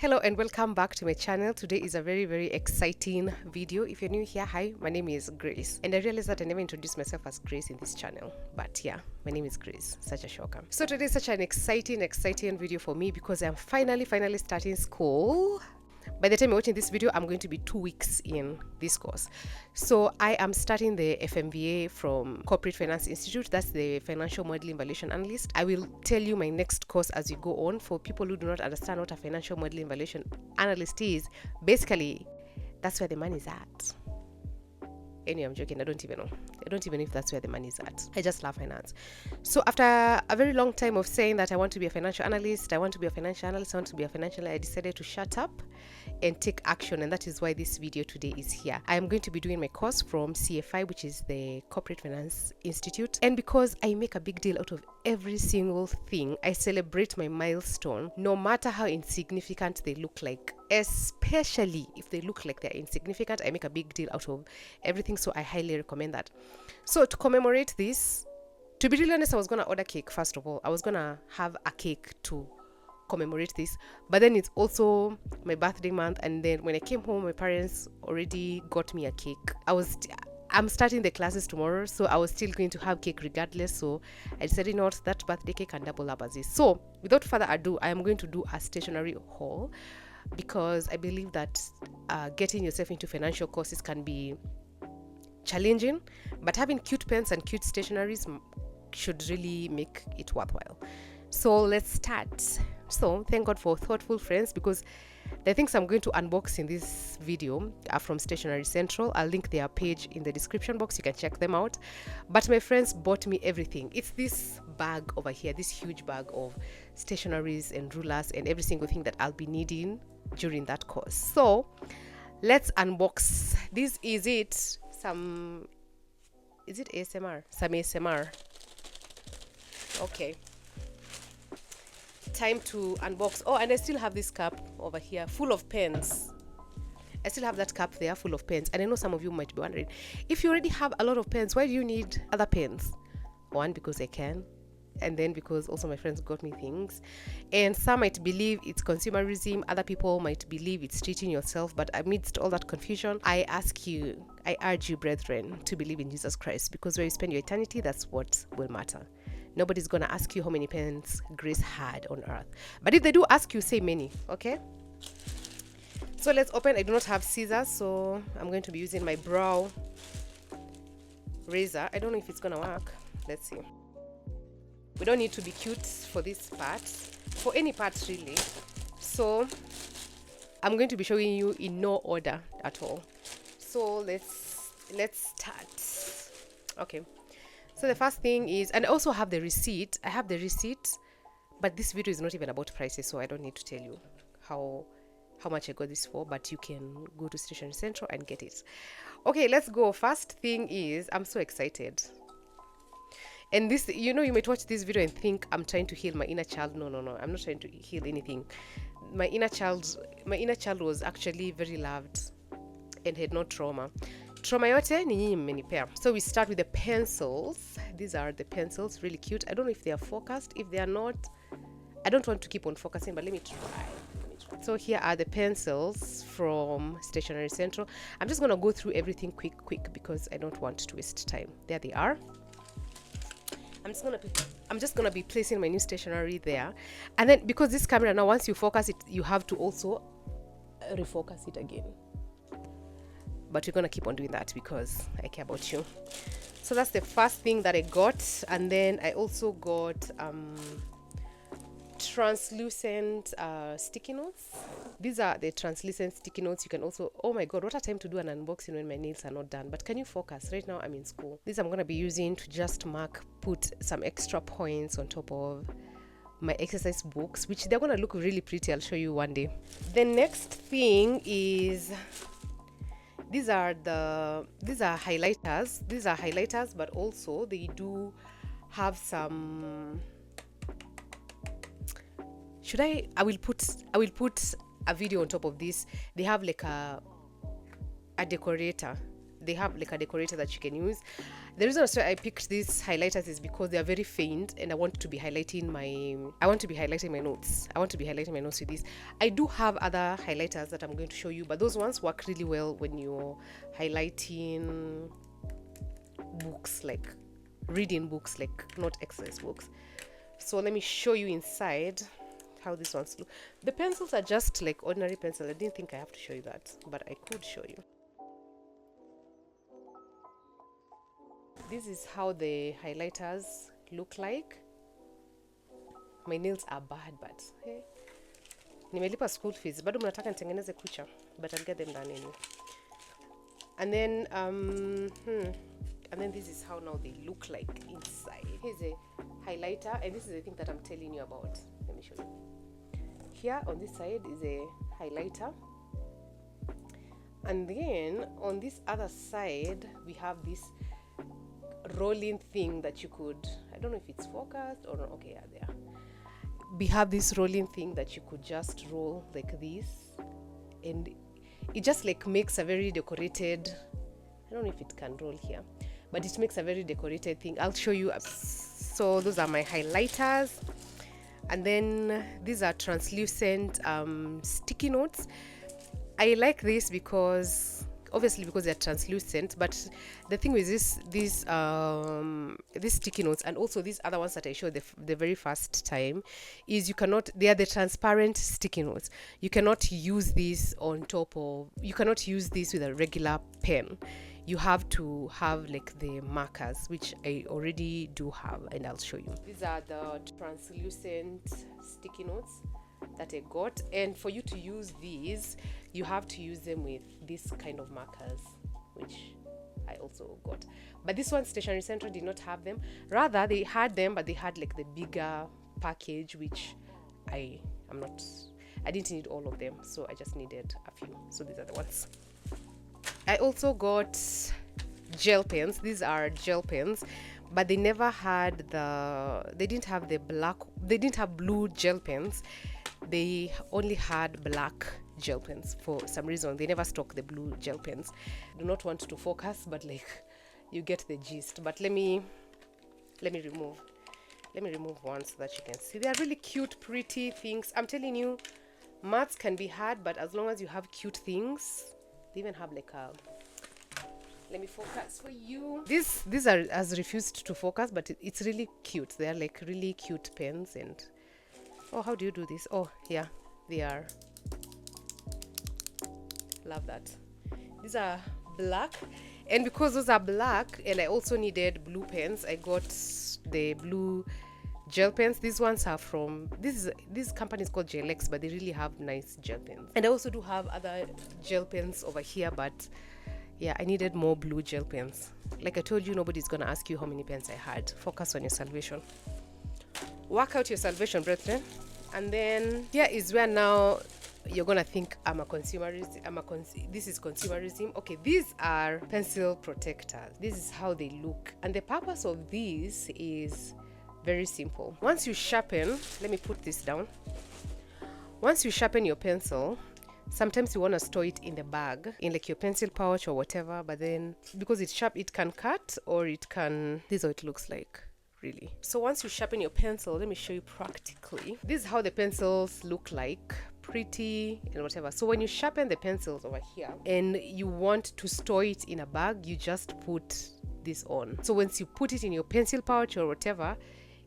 Hello and welcome back to my channel. Today is a very exciting video. If you're new here, hi, my name is Grace, and I realized that I never introduced myself as Grace in this channel, but yeah, my name is Grace. Such a shocker. So today is such an exciting video for me because I'm finally starting school. By the time you're watching this video, I'm going to be 2 weeks in this course. So I am starting the FMVA from Corporate Finance Institute. That's the Financial Modeling Valuation Analyst. I will tell you my next course as we go on. For people who do not understand what a Financial Modeling Valuation Analyst is, basically, that's where the money is at. Anyway, I'm joking. I don't even know if that's where the money is at. I just love finance. So after a very long time of saying that I want to be a financial analyst, I want to be a financial analyst, I decided to shut up and take action, and that is why this video today is here. I am going to be doing my course from CFI, which is the Corporate Finance Institute, and because I make a big deal out of every single thing, I celebrate my milestone, no matter how insignificant they look like. Especially if they look like they're insignificant, I make a big deal out of everything, so I highly recommend that. So to commemorate this, to be really honest, I was gonna order cake. First of all, I was gonna have a cake to commemorate this, but then it's also my birthday month, and then when I came home, my parents already got me a cake. I'm starting the classes tomorrow, so I was still going to have cake regardless. So I decided, you know what, that birthday cake can double up as this. So without further ado, I am going to do a stationery haul, because I believe that getting yourself into financial courses can be challenging, but having cute pens and cute stationaries should really make it worthwhile. So let's start. So thank God for thoughtful friends, because the things I'm going to unbox in this video are from Stationery Central. I'll link their page in the description box. You can check them out. But my friends bought me everything. It's this bag over here, this huge bag of stationaries and rulers and every single thing that I'll be needing during that course. So let's unbox. This is it. Is it ASMR? Some ASMR. Okay. Time to unbox. Oh, and I still have this cup over here full of pens. I still have that cup there full of pens. And I know some of you might be wondering, if you already have a lot of pens, why do you need other pens? One, because I can, and then because also my friends got me things. And some might believe it's consumerism, other people might believe it's treating yourself. But amidst all that confusion, I urge you, brethren, to believe in Jesus Christ, because where you spend your eternity, that's what will matter. Nobody's gonna ask you how many pens Grace had on earth, but if they do ask you, say many. Okay, so let's open. I do not have scissors, so I'm going to be using my brow razor. I don't know if it's gonna work. Let's see. We don't need to be cute for this part, for any parts really. So I'm going to be showing you in no order at all. So let's start. Okay, so the first thing is, and I also have the receipt. I have the receipt, but this video is not even about prices, so I don't need to tell you how much I got this for, but you can go to Stationery Central and get it. Okay, let's go. First thing is, I'm so excited. And this, you might watch this video and think I'm trying to heal my inner child. No, I'm not trying to heal anything. My inner child was actually very loved and had no trauma. Trauma yote ni nyinyi mmenipea. So we start with the pencils. These are the pencils, really cute. I don't know if they are focused. If they are not, I don't want to keep on focusing, but let me try. So here are the pencils from Stationery Central. I'm just gonna go through everything quick because I don't want to waste time. There they are. I'm just gonna be placing my new stationery there, and then because this camera now, once you focus it, you have to also refocus it again. But we're gonna keep on doing that because I care about you. So that's the first thing that I got, and then I also got translucent sticky notes. These are the translucent sticky notes. You can also, oh my god, what a time to do an unboxing when my nails are not done. But can you focus? Right now I'm in school. These I'm gonna be using to just put some extra points on top of my exercise books, which they're gonna look really pretty. I'll show you one day. The next thing is, these are highlighters. These are highlighters, but also they do have some. I will put a video on top of this. They have like a decorator. they have like a decorator that you can use. The reason also I picked these highlighters is because they are very faint, and I want to be highlighting my notes. I want to be highlighting my notes with this. I do have other highlighters that I'm going to show you, but those ones work really well when you're highlighting books, like reading books, like not exercise books. So let me show you inside how these ones look. The pencils are just like ordinary pencil. I didn't think I have to show you that, but I could show you. This is how the highlighters look like. My nails are bad, but hey, nimelipa school fees, bado mnataka nitengeneze kucha, but I'll get them done anyway. And then this is how now they look like inside. Here's a highlighter, and this is the thing that I'm telling you about. Let me show you. Here on this side is a highlighter, and then on this other side we have this rolling thing that you could, I don't know if it's focused or not. Okay, yeah, there. We have this rolling thing that you could just roll like this, and it just like makes a very decorated, I don't know if it can roll here, but it makes a very decorated thing. I'll show you. So those are my highlighters, and then these are translucent sticky notes. I like this because obviously because they're translucent, but the thing with these sticky notes, and also these other ones that I showed the very first time, is they are the transparent sticky notes. You cannot use this on top of, you cannot use this with a regular pen. You have to have like the markers, which I already do have, and I'll show you. These are the translucent sticky notes that I got, and for you to use these, you have to use them with this kind of markers, which I also got. But this one, Stationery Central did not have them. Rather, they had them, but they had like the bigger package, which I didn't need all of them, so I just needed a few. So these are the ones. I also got gel pens. These are gel pens, but they never had they didn't have blue gel pens. They only had black gel pens for some reason. They never stock the blue gel pens. Do not want to focus, but like you get the gist. But let me remove one so that you can see. They are really cute, pretty things. I'm telling you, maths can be hard, but as long as you have cute things. They even have like a, let me focus for you. These has refused to focus, but it's really cute. They are like really cute pens. And oh, how do you do this? Oh yeah, they are. Love that. These are black, and because those are black, and I also needed blue pens, I got the blue gel pens. These ones are from this company is called GLX, but they really have nice gel pens. And I also do have other gel pens over here, but yeah, I needed more blue gel pens. Like I told you, nobody's gonna ask you how many pens I had. Focus on your salvation. Work out your salvation, brethren. And then here is where now you're gonna think I'm a consumerist. This is consumerism. Okay, these are pencil protectors. This is how they look, and the purpose of these is very simple. Once you sharpen, let me put this down. Once you sharpen your pencil, sometimes you want to store it in the bag, in like your pencil pouch or whatever, but then because it's sharp, it can cut, or it can, this is how it looks like, really. So once you sharpen your pencil, let me show you practically. This is how the pencils look like, pretty and whatever. So when you sharpen the pencils over here and you want to store it in a bag, you just put this on. So once you put it in your pencil pouch or whatever,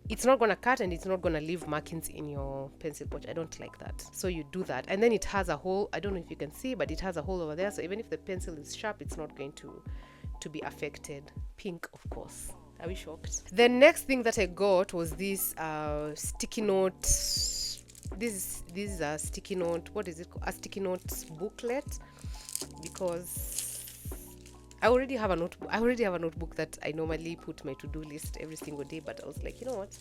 it's not gonna cut and it's not gonna leave markings in your pencil pouch. I don't like that. So you do that, and then it has a hole. I don't know if you can see, but it has a hole over there, so even if the pencil is sharp, it's not going to be affected. Pink, of course. Are we shocked? The next thing that I got was this sticky note. This is a sticky note. What is it called? A sticky note booklet, because I already have a notebook that I normally put my to-do list every single day, but I was like, you know what?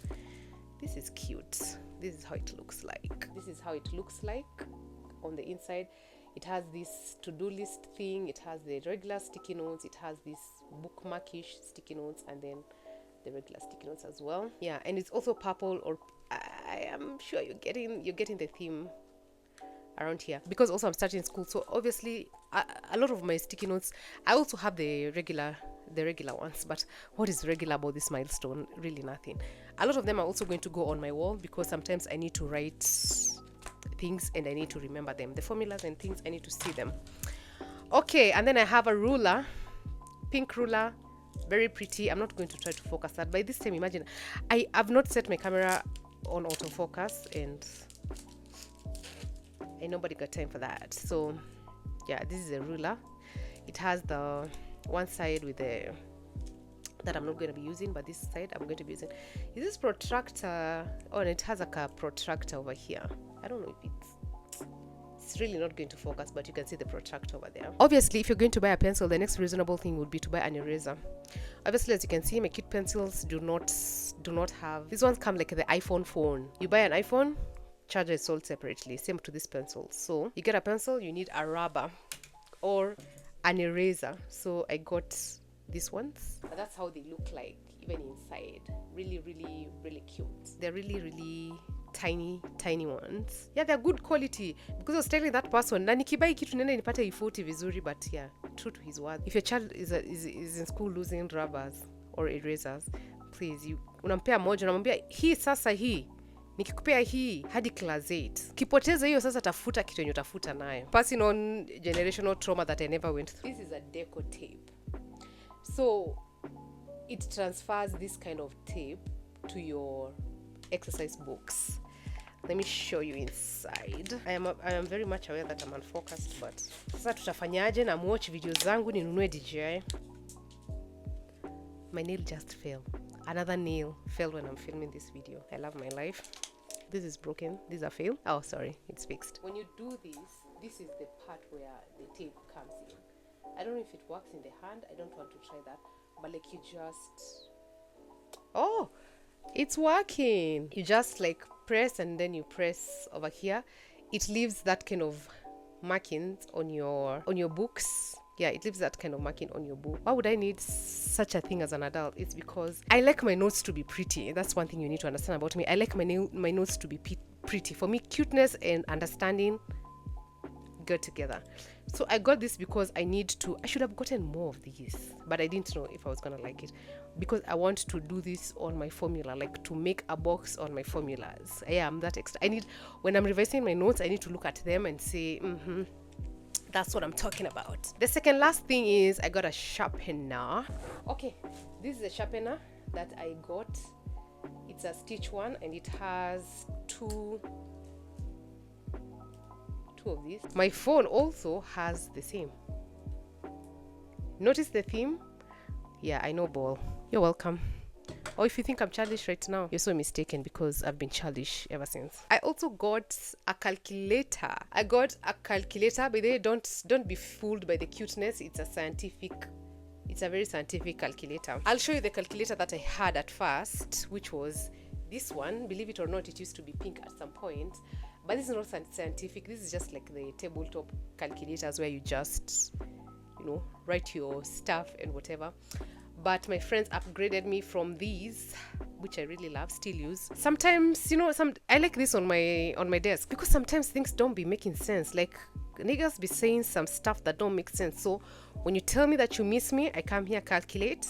This is cute. This is how it looks like. This is how it looks like on the inside. It has this to-do list thing. It has the regular sticky notes. It has this bookmarkish sticky notes, and then the regular sticky notes as well. Yeah, and it's also purple, or I am sure you're getting the theme. around here, because also I'm starting school, so obviously a lot of my sticky notes, I also have the regular ones, but what is regular about this milestone? Really nothing. A lot of them are also going to go on my wall, because sometimes I need to write things and I need to remember them, the formulas and things, I need to see them. Okay, and then I have a ruler, pink ruler, very pretty. I'm not going to try to focus that. By this time, imagine I have not set my camera on autofocus, and ain't nobody got time for that. So yeah, this is a ruler. It has the one side with the that I'm not going to be using, but this side I'm going to be using. Is this protractor? Oh, and it has like a protractor over here. I don't know if it's really not going to focus, but you can see the protractor over there. Obviously, if you're going to buy a pencil, the next reasonable thing would be to buy an eraser. Obviously, as you can see, my cute pencils do not have, these ones come like the iPhone phone. You buy an iPhone, charger is sold separately, same to this pencil. So you get a pencil, you need a rubber or an eraser. So I got these ones. That's how they look like, even inside. Really, really, really cute. They're really, really tiny ones. Yeah, they're good quality, because I was telling that person, na nikibai kitu nenda nipate ifuti vizuri, but yeah, true to his word. If your child is in school losing rubbers or erasers, please, you unampea moja, unamwambia hii sasa, hii nikikupea hii hadi class 8, kipoteza hiyo sasa, tafuta kitu yenye utafuta nayo. Passing on generational trauma that I never went through. This is a deco tape, so it transfers this kind of tape to your exercise books. Let me show you inside. I am very much aware that I'm unfocused, but sasa tutafanyaje na watch videos zangu ninunue DJI. My nail just fell. Another nail fell when I'm filming this video. I love my life. This is broken. These are failed. Oh, sorry, it's fixed. When you do this is the part where the tape comes in. I don't know if it works in the hand. I don't want to try that, but like you just, oh, it's working. You just like press, and then you press over here. It leaves that kind of markings on your books. Yeah, it leaves that kind of marking on your book. Why would I need such a thing as an adult? It's because I like my notes to be pretty. That's one thing you need to understand about me. I like my notes to be pretty. For me, cuteness and understanding go together. So I got this because I should have gotten more of these, but I didn't know if I was gonna like it, because I want to do this on my formula, like to make a box on my formulas. Yeah, I'm that extra. When I'm revising my notes, I need to look at them and say, that's what I'm talking about. The second last thing is I got a sharpener. Okay, this is a sharpener that I got. It's a Stitch one, and it has two of these. My phone also has the same. Notice the theme? Yeah, I know, ball. You're welcome. Or if you think I'm childish right now, you're so mistaken, because I've been childish ever since. I also got a calculator. By the way, don't be fooled by the cuteness. It's a very scientific calculator. I'll show you the calculator that I had at first, which was this one. Believe it or not, it used to be pink at some point, but this is not scientific. This is just like the tabletop calculators where you just, write your stuff and whatever. But my friends upgraded me from these, which I really love, still use. Sometimes, I like this on my desk, because sometimes things don't be making sense. Like, niggas be saying some stuff that don't make sense. So when you tell me that you miss me, I come here, calculate.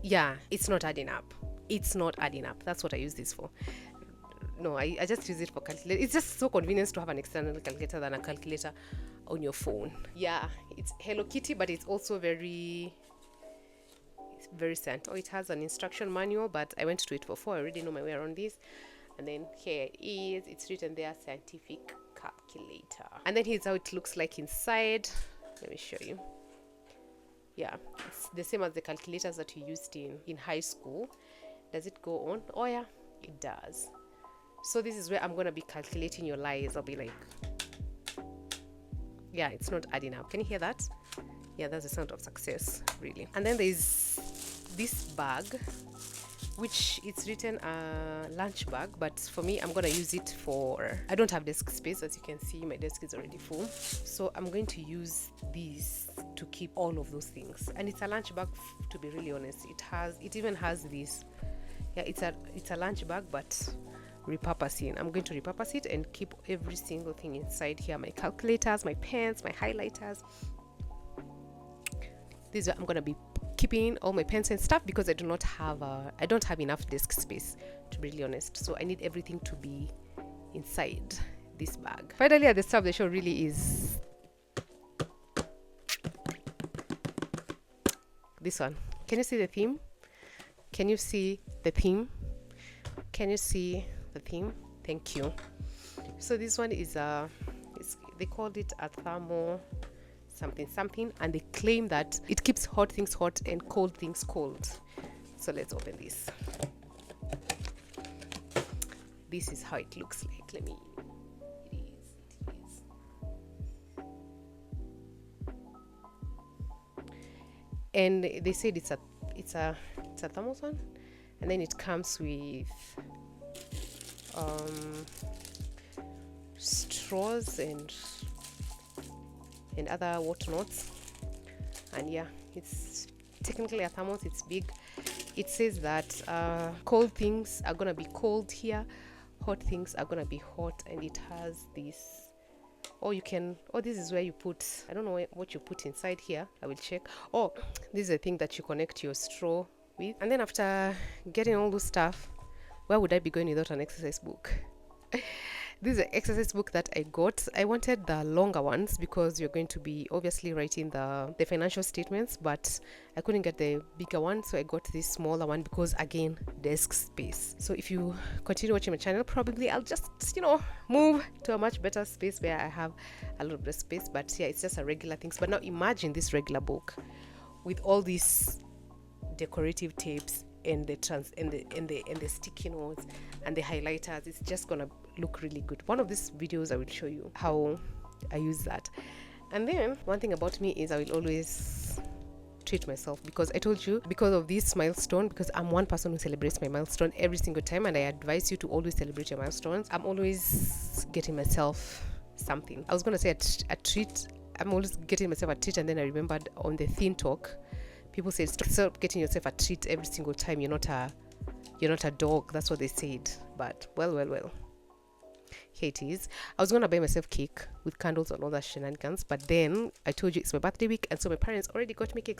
Yeah, it's not adding up. That's what I use this for. No, I just use it for calculator. It's just so convenient to have an external calculator than a calculator on your phone. Yeah, it's Hello Kitty, but it's also very scent. Oh, it has an instruction manual, but I went to it before. I already know my way around this. And then here it is. It's written there, scientific calculator. And then here's how it looks like inside. Let me show you. Yeah, it's the same as the calculators that you used in high school. Does it go on? Oh yeah, it does. So this is where I'm going to be calculating your lies. I'll be like, yeah, it's not adding up. Can you hear that? Yeah, that's the sound of success, really. And then there's this bag, which it's written lunch bag, but for me, I'm going to use it for, I don't have desk space. As you can see, my desk is already full. So I'm going to use these to keep all of those things. And it's a lunch bag, to be really honest. It even has this. Yeah, it's a lunch bag, but repurposing. I'm going to repurpose it and keep every single thing inside here. My calculators, my pens, my highlighters. This is where I'm going to be keeping all my pens and stuff, because I don't have enough desk space, to be really honest. So I need everything to be inside this bag. Finally, at the start of the show really is this one. Can you see the theme? Can you see the theme? Can you see the theme? Thank you. So this one is they called it a thermo something, and they claim that it keeps hot things hot and cold things cold. So let's open this. This is how it looks like. It is. And they said it's a thermos one, and then it comes with straws and other whatnots. And yeah, it's technically a thermos. It's big. It says that cold things are gonna be cold here, hot things are gonna be hot, and it has this. This is where you put, I don't know what you put inside here. I will check. This is a thing that you connect your straw with. And then after getting all this stuff, where would I be going without an exercise book? This is an exercise book that I got. I wanted the longer ones because you're going to be obviously writing the financial statements, but I couldn't get the bigger one, so I got this smaller one because, again, desk space. So if you continue watching my channel, probably I'll just, move to a much better space where I have a lot of space. But yeah, it's just a regular things. But now imagine this regular book with all these decorative tapes and the sticky notes and the highlighters. It's just gonna look really good. One of these videos I will show you how I use that. And then one thing about me is I will always treat myself, because I told you, because of this milestone, because I'm one person who celebrates my milestone every single time, and I advise you to always celebrate your milestones. I'm always getting myself something. I was gonna say a treat. I'm always getting myself a treat, and then I remembered on the Thin Talk, people said stop getting yourself a treat every single time. You're not a dog. That's what they said. But well. Here it is. I was gonna buy myself cake with candles and all that shenanigans, but then I told you it's my birthday week, and so my parents already got me cake.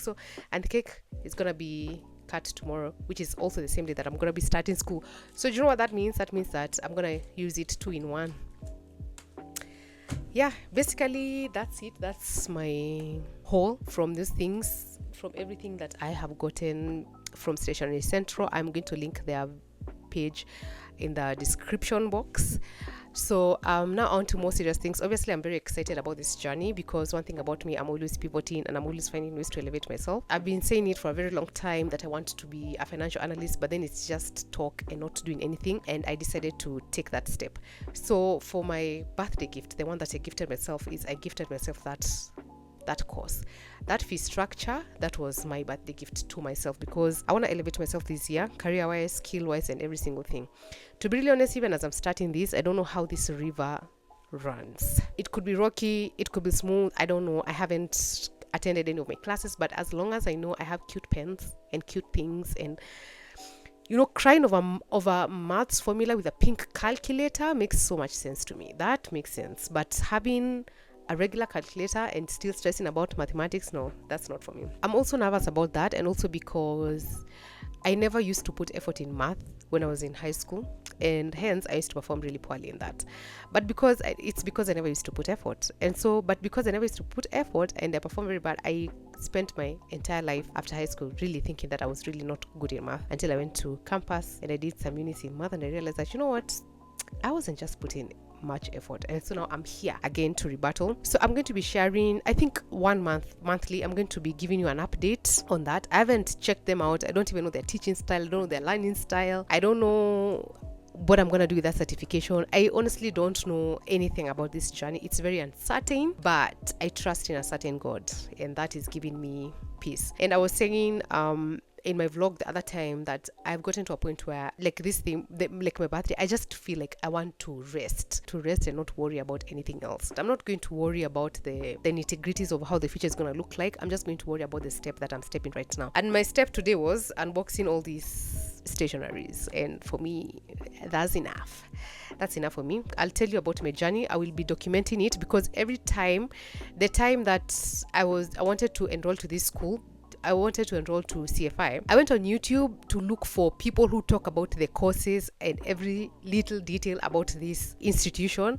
And the cake is gonna be cut tomorrow, which is also the same day that I'm gonna be starting school. So do you know what that means? That means that I'm gonna use it 2 in 1. Yeah, basically that's it. That's my haul from these things, from everything that I have gotten from Stationery Central. I'm going to link their page in the description box. So now on to more serious things. Obviously, I'm very excited about this journey, because one thing about me, I'm always pivoting and I'm always finding ways to elevate myself. I've been saying it for a very long time that I want to be a financial analyst, but then it's just talk and not doing anything, and I decided to take that step. So for my birthday gift, the one that I gifted myself, is I gifted myself that course, that fee structure. That was my birthday gift to myself, because I want to elevate myself this year, career-wise, skill-wise, and every single thing. To be really honest, even as I'm starting this, I don't know how this river runs. It could be rocky, it could be smooth, I don't know. I haven't attended any of my classes, but as long as I know I have cute pens and cute things, and crying over maths formula with a pink calculator makes so much sense to me. That makes sense. But having a regular calculator and still stressing about mathematics, no, that's not for me. I'm also nervous about that, and also because I never used to put effort in math when I was in high school, and hence I used to perform really poorly in that. But because I never used to put effort, but because I never used to put effort and I performed very bad, I spent my entire life after high school really thinking that I was really not good in math, until I went to campus and I did some units in math, and I realized that, I wasn't just putting much effort. And so now I'm here again to rebuttal. So I'm going to be sharing, I think monthly, I'm going to be giving you an update on that. I haven't checked them out. I don't even know their teaching style. I don't know their learning style. I don't know what I'm going to do with that certification. I honestly don't know anything about this journey. It's very uncertain, but I trust in a certain God, and that is giving me peace. And I was saying in my vlog the other time that I've gotten to a point where, like this thing, like my birthday, I just feel like I want to rest and not worry about anything else. I'm not going to worry about the nitty-gritties of how the future is going to look like. I'm just going to worry about the step that I'm stepping right now. And my step today was unboxing all these stationaries, and for me that's enough. That's enough for me. I'll tell you about my journey. I will be documenting it, because every time, the time that I wanted to enroll to this school, I wanted to enroll to CFI, I went on YouTube to look for people who talk about the courses and every little detail about this institution,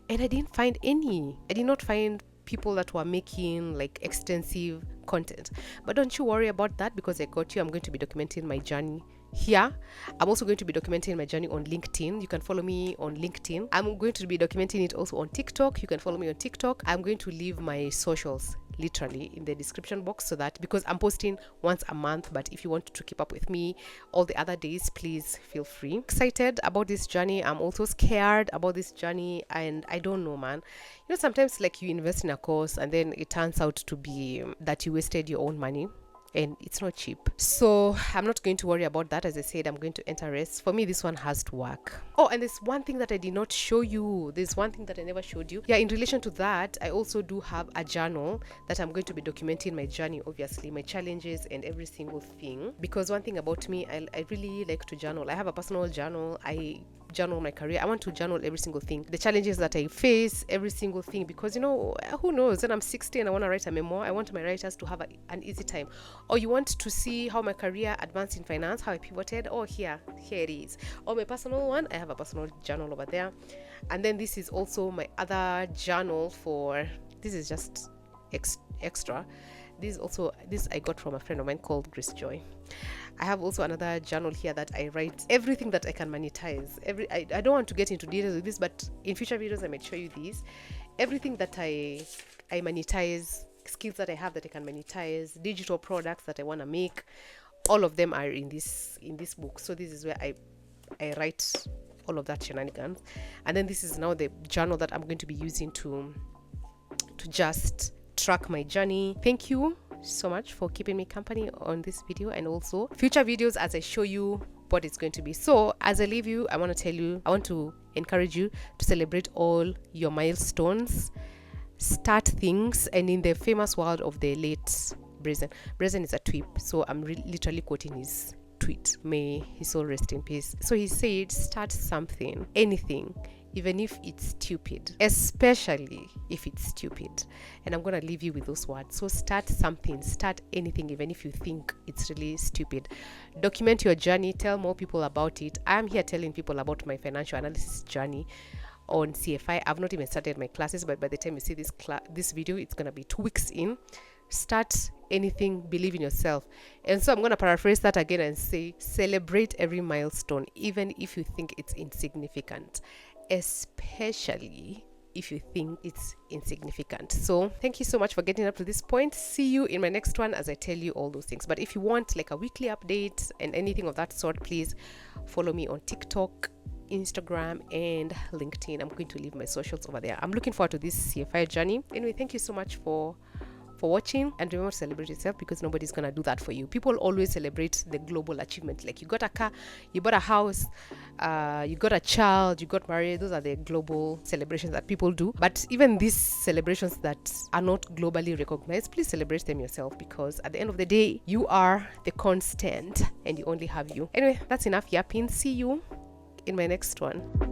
and I didn't find any. I did not find people that were making like extensive content. But don't you worry about that, because I got you. I'm going to be documenting my journey here. I'm also going to be documenting my journey on LinkedIn. You can follow me on LinkedIn. I'm going to be documenting it also on TikTok. You can follow me on TikTok. I'm going to leave my socials literally in the description box, so that, because I'm posting once a month, but if you want to keep up with me all the other days, please feel free. Excited about this journey. I'm also scared about this journey, and I don't know, man. You know, sometimes like you invest in a course and then it turns out to be that you wasted your own money, and it's not cheap. So I'm not going to worry about that. As I said, I'm going to enter race. For me, this one has to work. Oh, and there's one thing that I did not show you. There's one thing that I never showed you. Yeah, in relation to that, I also do have a journal that I'm going to be documenting my journey, obviously, my challenges and every single thing. Because one thing about me, I really like to journal. I have a personal journal. I journal my career. I want to journal every single thing, the challenges that I face, every single thing, because you know, who knows, when I'm 60 and I want to write a memoir, I want my writers to have an easy time. Or you want to see how my career advanced in finance, how I pivoted. Oh, here it is. Or my personal one, I have a personal journal over there. And then this is also my other journal for, this is just extra. This I got from a friend of mine called Grace Joy. I have also another journal here that I write everything that I can monetize. I don't want to get into details with this, but in future videos I might show you these. Everything that I monetize, skills that I have that I can monetize, digital products that I want to make, all of them are in this book. So this is where I write all of that shenanigans. And then this is now the journal that I'm going to be using to just track my journey. Thank you so much for keeping me company on this video, and also future videos as I show you what it's going to be. So as I leave you, I want to encourage you to celebrate all your milestones, start things. And in the famous world of the late Brazen is a tweet, so I'm literally quoting his tweet, may his soul rest in peace. So he said, start something, anything, even if it's stupid, especially if it's stupid. And I'm going to leave you with those words. So start something, start anything, even if you think it's really stupid. Document your journey, tell more people about it. I'm here telling people about my financial analysis journey on CFI. I've not even started my classes, but by the time you see this video, it's going to be 2 weeks in. Start anything, believe in yourself. And so I'm going to paraphrase that again and say, celebrate every milestone, even if you think it's insignificant, especially if you think it's insignificant. So thank you so much for getting up to this point. See you in my next one as I tell you all those things. But if you want like a weekly update and anything of that sort, please follow me on TikTok, Instagram and LinkedIn. I'm going to leave my socials over there. I'm looking forward to this CFI journey. Anyway, thank you so much for watching, and remember to celebrate yourself, because nobody's gonna do that for you. People always celebrate the global achievement, like you got a car, you bought a house, you got a child, you got married. Those are the global celebrations that people do. But even these celebrations that are not globally recognized, please celebrate them yourself, because at the end of the day, you are the constant and you only have you. Anyway, that's enough yapping. See you in my next one.